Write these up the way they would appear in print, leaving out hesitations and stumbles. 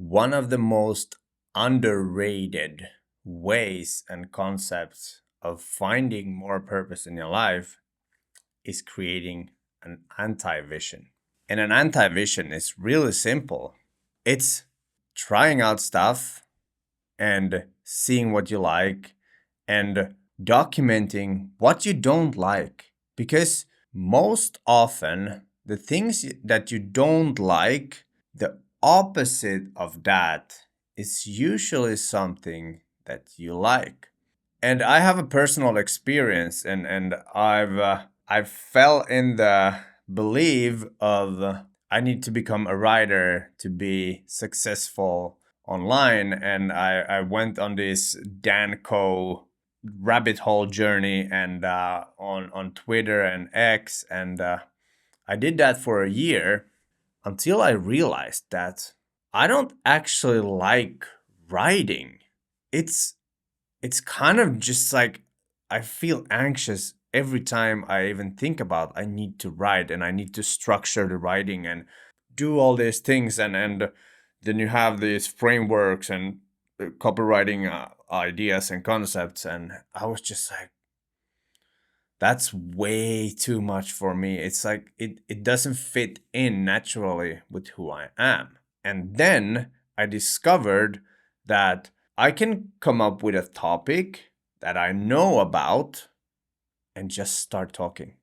One of the most underrated ways and concepts of finding more purpose in your life is creating an anti-vision. And an anti-vision is really simple. It's trying out stuff and seeing what you like and documenting what you don't like. Because most often, the things that you don't like, the opposite of that is usually something that you like. And I have a personal experience, and I've fell in the belief of I need to become a writer to be successful online, and I went on this Danco rabbit hole journey and on Twitter and X, and I did that for a year until I realized that I don't actually like writing. It's it's kind of just like I feel anxious every time I even think about I need to write and I need to structure the writing and do all these things, and then you have these frameworks and copywriting ideas and concepts, and I was just like, that's way too much for me. It's like it doesn't fit in naturally with who I am. And then I discovered that I can come up with a topic that I know about and just start talking.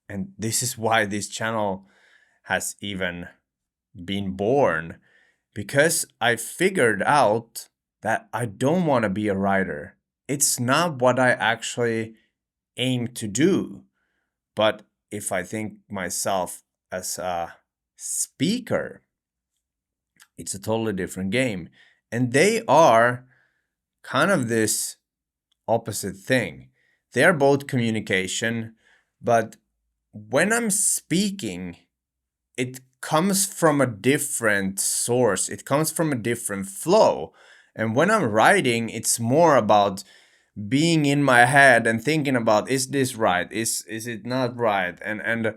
And this is why this channel has even been born, because I figured out that I don't want to be a writer. It's not what I actually aim to do. But if I think myself as a speaker, it's a totally different game. And they are kind of this opposite thing. They are both communication, but when I'm speaking, it comes from a different source, it comes from a different flow. And when I'm writing, it's more about being in my head and thinking about, is this right, is it not right, and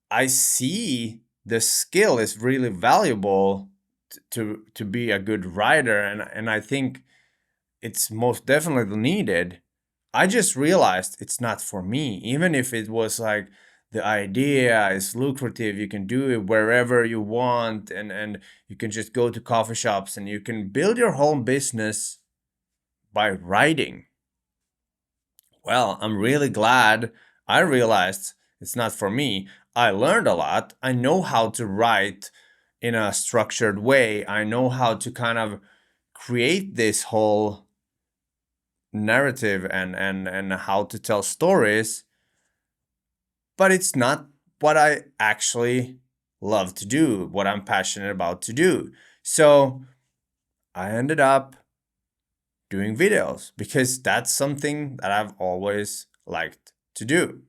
I see the skill is really valuable to be a good writer, and I think it's most definitely needed. I just realized it's not for me. Even if it was like the idea is lucrative, you can do it wherever you want, and you can just go to coffee shops and you can build your whole business by writing. Well, I'm really glad I realized it's not for me. I learned a lot. I know how to write in a structured way. I know how to kind of create this whole narrative and how to tell stories, but it's not what I actually love to do, what I'm passionate about to do. So I ended up doing videos because that's something that I've always liked to do.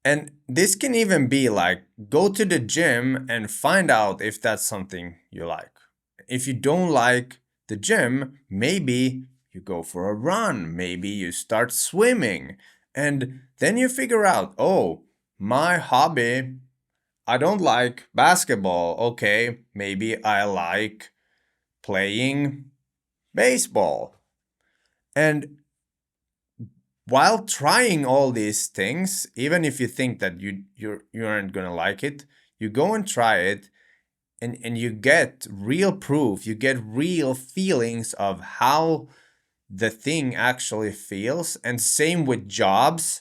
And this can even be like go to the gym and find out if that's something you like. If you don't like the gym, maybe you go for a run, maybe you start swimming, and then you figure out, oh, my hobby, I don't like basketball. Okay, maybe I like playing baseball. And while trying all these things, even if you think that you aren't gonna like it, you go and try it, and you get real proof, you get real feelings of how the thing actually feels. And same with jobs.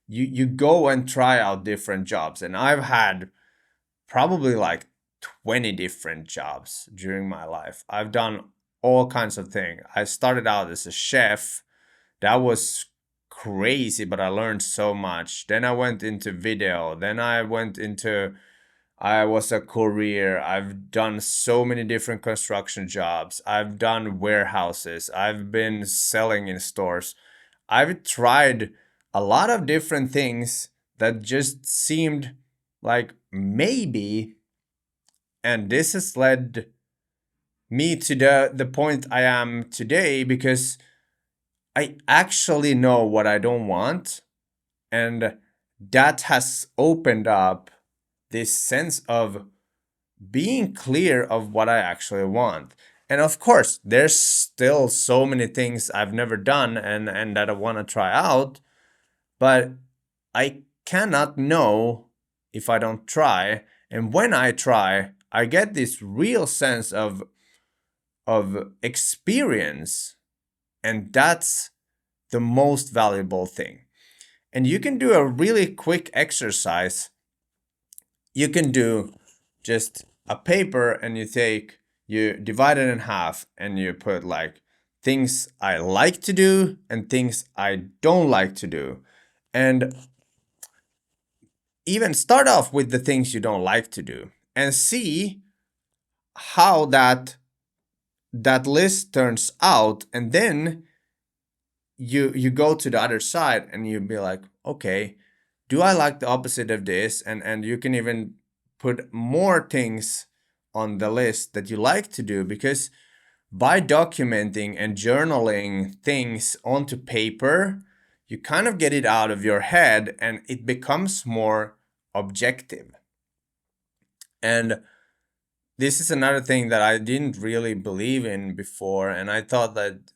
You go and try out different jobs. And I've had probably like 20 different jobs during my life. I've done all kinds of things. I started out as a chef. That was crazy, but I learned so much. Then I went into video. Then I was a courier. I've done so many different construction jobs. I've done warehouses. I've been selling in stores. I've tried a lot of different things that just seemed like maybe, and this has led me to the point I am today, because I actually know what I don't want, and that has opened up this sense of being clear of what I actually want. And of course, there's still so many things I've never done and that I want to try out, but I cannot know if I don't try. And when I try, I get this real sense of experience, and that's the most valuable thing. And you can do a really quick exercise. You can do just a paper and you divide it in half and you put like things I like to do and things I don't like to do. And even start off with the things you don't like to do and see how that list turns out. And then you go to the other side and you be like, okay, do I like the opposite of this? And you can even put more things on the list that you like to do, because by documenting and journaling things onto paper, you kind of get it out of your head and it becomes more objective. And this is another thing that I didn't really believe in before. And I thought that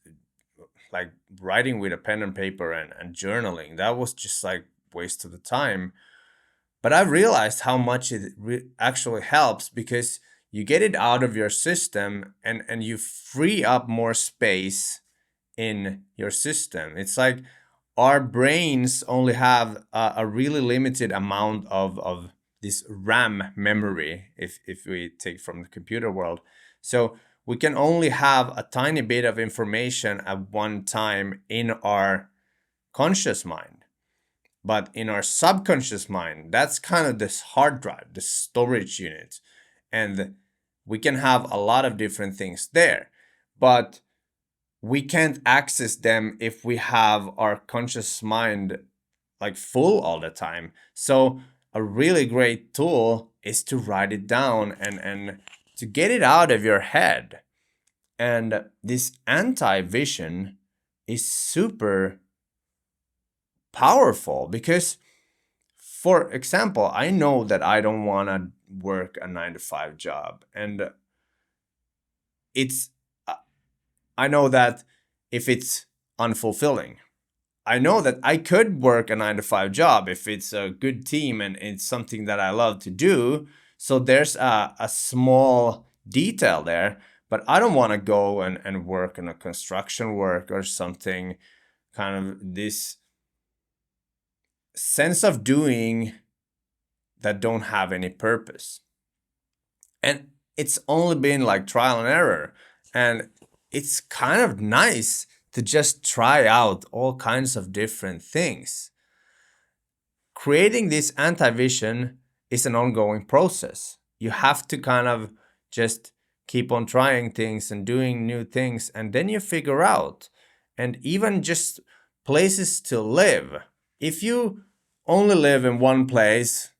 like writing with a pen and paper and journaling, that was just like waste of the time. But I realized how much it actually helps, because you get it out of your system and you free up more space in your system. It's like our brains only have a really limited amount of this RAM memory, if we take from the computer world. So we can only have a tiny bit of information at one time in our conscious mind. But in our subconscious mind, that's kind of this hard drive, the storage unit. And we can have a lot of different things there. But we can't access them if we have our conscious mind like full all the time. So a really great tool is to write it down and to get it out of your head. And this anti-vision is super powerful because, for example, I know that I don't want to work a 9 to 5 job. And it's, I know that if it's unfulfilling, I know that I could work a 9 to 5 job if it's a good team and it's something that I love to do. So there's a small detail there, but I don't want to go and work in a construction work or something, kind of this sense of doing that don't have any purpose. And it's only been like trial and error. And it's kind of nice to just try out all kinds of different things. Creating this anti-vision is an ongoing process. You have to kind of just keep on trying things and doing new things, and then you figure out. And even just places to live. If you only live in one place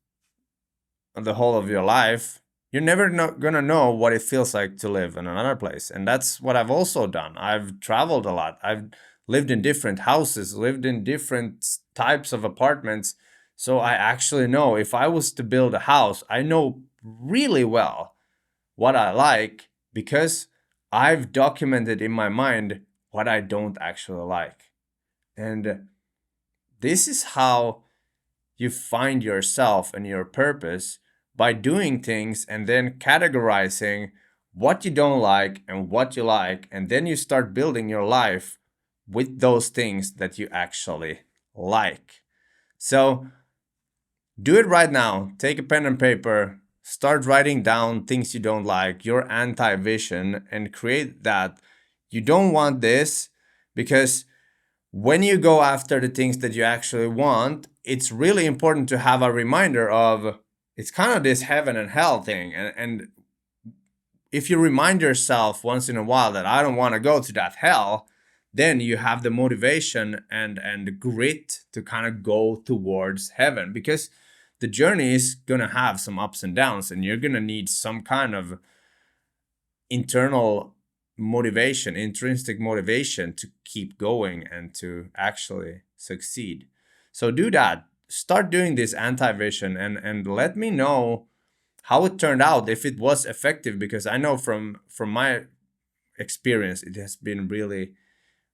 the whole of your life, you're never gonna know what it feels like to live in another place. And that's what I've also done. I've traveled a lot. I've lived in different houses, lived in different types of apartments. So I actually know, if I was to build a house, I know really well what I like, because I've documented in my mind what I don't actually like. And this is how you find yourself and your purpose, by doing things and then categorizing what you don't like and what you like. And then you start building your life with those things that you actually like. So do it right now. Take a pen and paper, start writing down things you don't like, your anti-vision, and create that. You don't want this, because when you go after the things that you actually want, it's really important to have a reminder of, it's kind of this heaven and hell thing. And if you remind yourself once in a while that I don't want to go to that hell, then you have the motivation and the grit to kind of go towards heaven, because the journey is going to have some ups and downs, and you're going to need some kind of internal motivation, intrinsic motivation to keep going and to actually succeed. So do that. Start doing this anti-vision and let me know how it turned out, if it was effective, because I know from my experience, it has been really,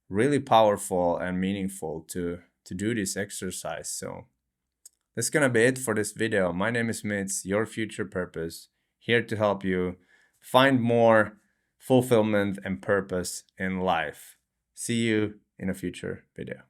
really powerful and meaningful to do this exercise. So that's gonna be it for this video. My name is Mitz, your future purpose, here to help you find more fulfillment and purpose in life. See you in a future video.